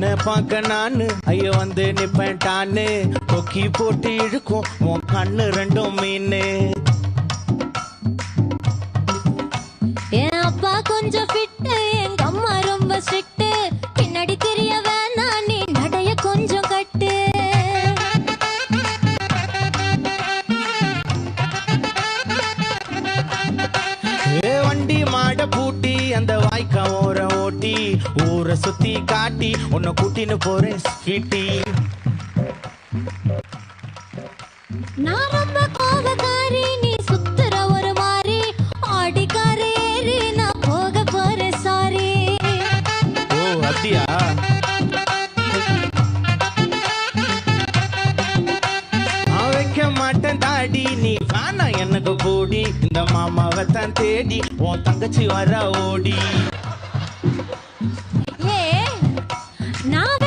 உன்னை பார்க்க நானு ஐயோ வந்து நிப்பேன்டான்னு கொக்கி போட்டு இழுக்கும் உன் கண்ணு ரெண்டும் மீனு. என் அப்பா கொஞ்சம் ஃபிட்டு, எங்க அம்மா ரொம்ப ஸ்ட்ரிக்ட். பின்னாடி தெரிய வேணாம், நீ நடைய கொஞ்சம் கட்டு. வண்டி மாட பூட்டி அந்த வாய்க்கா ஓர ஓட்டி ஊரை சுத்தி காட்டி உன்னை கூட்டின்னு போறேன் ஸ்வீட்டி. நான் ரொம்ப கோபக்காரி, நீ சுத்துற ஒரு மாதிரி. ஆடிக்கார ஏறி நான் போக போறேன் சாரி. ஓ அப்படியா? நான் வைக்க மாட்டேன் தாடி, நீ வேணா எனக்கு கூடி. இந்த மாமாவை தான் தேடி உன் தங்கச்சி வர ஓடி. ஏ நான்